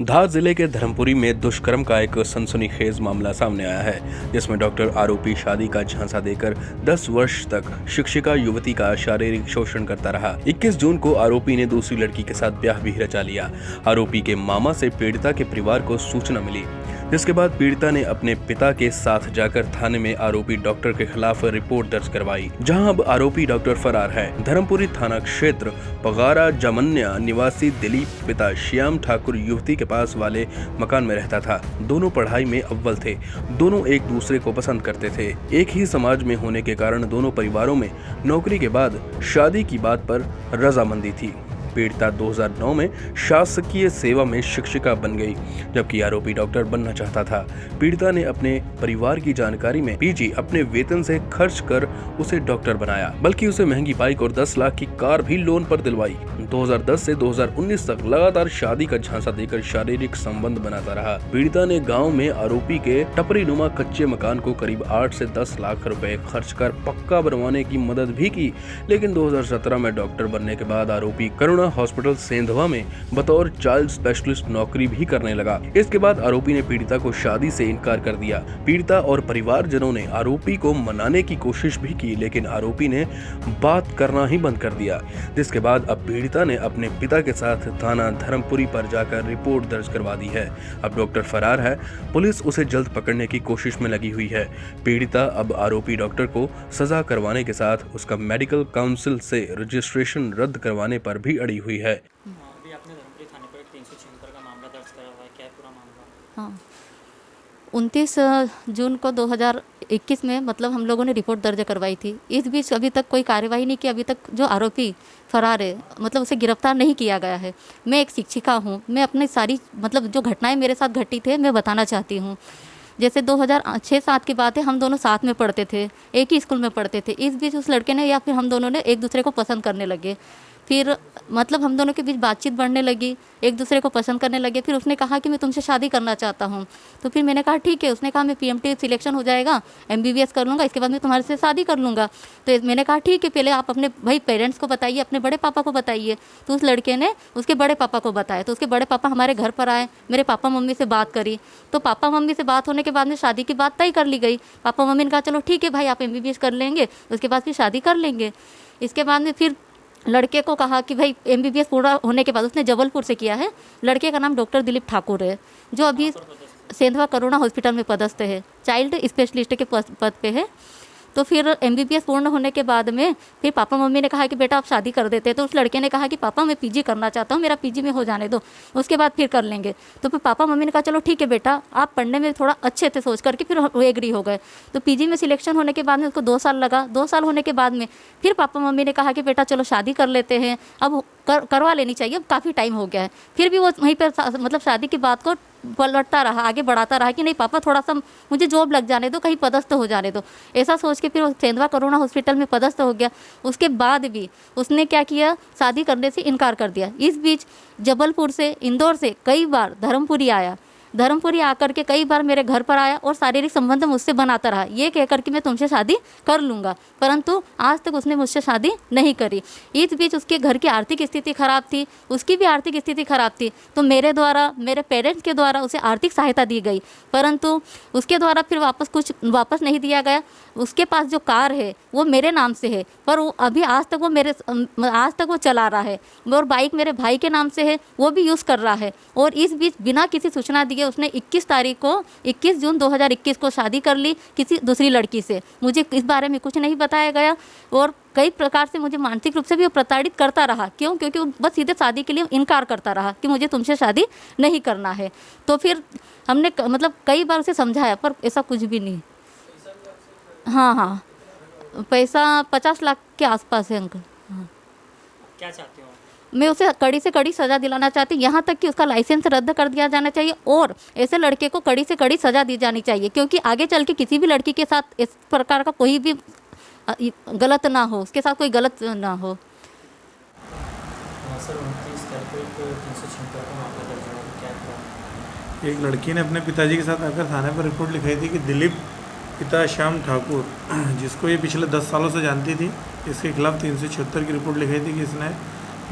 धार जिले के धर्मपुरी में दुष्कर्म का एक सनसनीखेज मामला सामने आया है, जिसमें डॉक्टर आरोपी शादी का झांसा देकर 10 वर्ष तक शिक्षिका युवती का शारीरिक शोषण करता रहा। 21 जून को आरोपी ने दूसरी लड़की के साथ ब्याह भी रचा लिया। आरोपी के मामा से पीड़िता के परिवार को सूचना मिली, जिसके बाद पीड़िता ने अपने पिता के साथ जाकर थाने में आरोपी डॉक्टर के खिलाफ रिपोर्ट दर्ज करवाई, जहां अब आरोपी डॉक्टर फरार है। धर्मपुरी थाना क्षेत्र पगारा जमन्या निवासी दिलीप पिता श्याम ठाकुर युवती के पास वाले मकान में रहता था। दोनों पढ़ाई में अव्वल थे। दोनों एक दूसरे को पसंद करते थे। एक ही समाज में होने के कारण दोनों परिवारों में नौकरी के बाद शादी की बात पर रजामंदी थी। पीड़िता 2009 में शासकीय सेवा में शिक्षिका बन गई, जबकि आरोपी डॉक्टर बनना चाहता था। पीड़िता ने अपने परिवार की जानकारी में पीजी अपने वेतन से खर्च कर उसे डॉक्टर बनाया, बल्कि उसे महंगी बाइक और 10 लाख की कार भी लोन पर दिलवाई। 2010 से 2019 तक लगातार शादी का झांसा देकर शारीरिक संबंध बनाता रहा। पीड़िता ने गाँव में आरोपी के टपरी नुमा कच्चे मकान को करीब 8 से 10 लाख रुपए खर्च कर पक्का बनवाने की मदद भी की, लेकिन 2017 में डॉक्टर बनने के बाद आरोपी करुणा हॉस्पिटल सेंधवा में बतौर चाइल्ड स्पेशलिस्ट नौकरी भी करने लगा। इसके बाद आरोपी ने पीड़िता को शादी से इनकार कर दिया। पीड़िता और परिवारजनों ने आरोपी को मनाने की कोशिश भी की, लेकिन आरोपी ने बात करना ही बंद कर दिया, जिसके बाद अब पीड़िता ने अपने पिता के साथ थाना धर्मपुरी पर जाकर रिपोर्ट दर्ज करवा दी है। अब डॉक्टर फरार है। पुलिस उसे जल्द पकड़ने की कोशिश में लगी हुई है। पीड़िता अब आरोपी डॉक्टर को सजा करवाने के साथ उसका मेडिकल काउंसिल से रजिस्ट्रेशन रद्द करवाने पर भी अड़ी हुई है। अभी आपने धर्मपुरी थाने पर 376 का मामला दर्ज करा हुआ है, क्या है पूरा मामला? हाँ, 29 जून को 2021 में मतलब हम लोगों ने रिपोर्ट दर्ज करवाई थी। इस बीच अभी तक कोई कार्यवाही नहीं की। अभी तक जो आरोपी फरार है, मतलब उसे गिरफ्तार नहीं किया गया है। मैं एक शिक्षिका हूँ। मैं अपनी सारी मतलब जो घटनाएं मेरे साथ घटी थे मैं बताना चाहती हूँ। जैसे 2006-7 की बात है, हम दोनों साथ में पढ़ते थे, एक ही स्कूल में पढ़ते थे। इस बीच उस लड़के ने या फिर हम दोनों ने एक दूसरे को पसंद करने लगे। फिर मतलब हम दोनों के बीच बातचीत बढ़ने लगी, एक दूसरे को पसंद करने लगे। फिर उसने कहा कि मैं तुमसे शादी करना चाहता हूँ। तो फिर मैंने कहा ठीक है। उसने कहा मैं पीएमटी सिलेक्शन हो जाएगा, MBBS कर लूँगा, इसके बाद मैं तुम्हारे से शादी कर लूँगा। तो मैंने कहा ठीक है, पहले आप अपने भाई पेरेंट्स को बताइए, अपने बड़े पापा को बताइए। तो उस लड़के ने उसके बड़े पापा को बताया। तो उसके बड़े पापा हमारे घर पर आए, मेरे पापा मम्मी से बात करी। तो पापा मम्मी से बात होने के बाद में शादी की बात तय कर ली गई। पापा मम्मी ने कहा चलो ठीक है भाई, आप MBBS कर लेंगे, उसके बाद फिर शादी कर लेंगे। इसके बाद में फिर लड़के को कहा कि भाई MBBS पूरा होने के बाद, उसने जबलपुर से किया है। लड़के का नाम डॉक्टर दिलीप ठाकुर है, जो अभी सेंधवा करुणा हॉस्पिटल में पदस्थ है, चाइल्ड स्पेशलिस्ट के पद पे है। तो फिर MBBS पूर्ण होने के बाद में फिर पापा मम्मी ने कहा कि बेटा आप शादी कर देते हैं। तो उस लड़के ने कहा कि पापा मैं PG करना चाहता हूँ, मेरा PG में हो जाने दो, उसके बाद फिर कर लेंगे। तो फिर पापा मम्मी ने कहा चलो ठीक है बेटा, आप पढ़ने में थोड़ा अच्छे थे सोच करके फिर वो एग्री हो गए। तो PG में सिलेक्शन होने के बाद में उसको 2 साल लगा। 2 साल होने के बाद में फिर पापा मम्मी ने कहा कि बेटा चलो शादी कर लेते हैं, अब करवा लेनी चाहिए, अब काफ़ी टाइम हो गया है। फिर भी वो वहीं पर मतलब शादी की बात को पलटता रहा, आगे बढ़ाता रहा कि नहीं पापा थोड़ा सा मुझे जॉब लग जाने दो, कहीं पदस्थ हो जाने दो। ऐसा सोच के फिर वो सेंधवा करुणा हॉस्पिटल में पदस्थ हो गया। उसके बाद भी उसने क्या किया, शादी करने से इनकार कर दिया। इस बीच जबलपुर से, इंदौर से कई बार धर्मपुरी आया। धर्मपुरी आकर के कई बार मेरे घर पर आया और शारीरिक संबंध मुझसे बनाता रहा, ये कहकर कि मैं तुमसे शादी कर लूँगा, परंतु आज तक उसने मुझसे शादी नहीं करी। इस बीच उसके घर की आर्थिक स्थिति खराब थी, उसकी भी आर्थिक स्थिति खराब थी। तो मेरे द्वारा, मेरे पेरेंट्स के द्वारा उसे आर्थिक सहायता दी गई, परंतु उसके द्वारा फिर वापस नहीं दिया गया। उसके पास जो कार है वो मेरे नाम से है, पर वो अभी आज तक वो चला रहा है। और बाइक मेरे भाई के नाम से है, वो भी यूज़ कर रहा है। और इस बीच बिना किसी सूचना दिए उसने 21 जून 2021 को शादी कर ली किसी दूसरी लड़की से। मुझे इस बारे में कुछ नहीं बताया गया और कई प्रकार से मुझे मानसिक रूप से भी वो प्रताड़ित करता रहा। क्यों? क्योंकि वो बस सीधे शादी के लिए इनकार करता रहा कि मुझे तुमसे शादी नहीं करना है। तो फिर हमने मतलब कई बार उसे समझाया, पर ऐसा कुछ भी नहीं। हाँ, पैसा 50 लाख के आसपास है अंकल। हाँ, क्या चाहते हो? मैं उसे कड़ी से कड़ी सज़ा दिलाना चाहती हूँ, यहाँ तक कि उसका लाइसेंस रद्द कर दिया जाना चाहिए और ऐसे लड़के को कड़ी से कड़ी सज़ा दी जानी चाहिए, क्योंकि आगे चल के किसी भी लड़की के साथ इस प्रकार का कोई भी गलत ना हो, उसके साथ कोई गलत ना हो। सर 29 तारीख को एक 376 का मामला दर्ज हुआ, क्या था? एक लड़की ने अपने पिताजी के साथ आकर थाने पर रिपोर्ट लिखाई थी कि दिलीप पिता श्याम ठाकुर, जिसको ये पिछले 10 सालों से जानती थी, इसके खिलाफ 376 की रिपोर्ट लिखाई थी कि इसने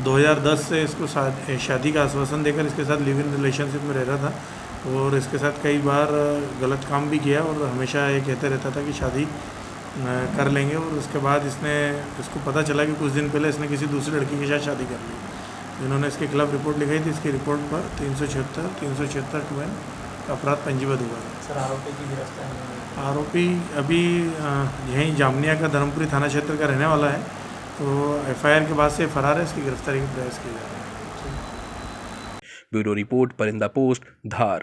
2010 से इसको शादी का आश्वासन देकर इसके साथ लिव इन रिलेशनशिप में रह रहा था और इसके साथ कई बार गलत काम भी किया और हमेशा ये कहते रहता था कि शादी कर लेंगे। और उसके बाद इसको पता चला कि कुछ दिन पहले इसने किसी दूसरी लड़की के साथ शादी कर ली। इन्होंने इसके खिलाफ रिपोर्ट लिखाई थी। इसकी रिपोर्ट पर 376 अपराध पंजीबद्ध हुआ है। सर आरोपी की गिरफ्तारी हुई। आरोपी अभी यहीं जामनिया का धर्मपुरी थाना क्षेत्र का रहने वाला है, तो एफआईआर के बाद से फरार है। इसकी गिरफ्तारी का प्रयास किया जा रहा है। ब्यूरो रिपोर्ट, परिंदा पोस्ट, धार।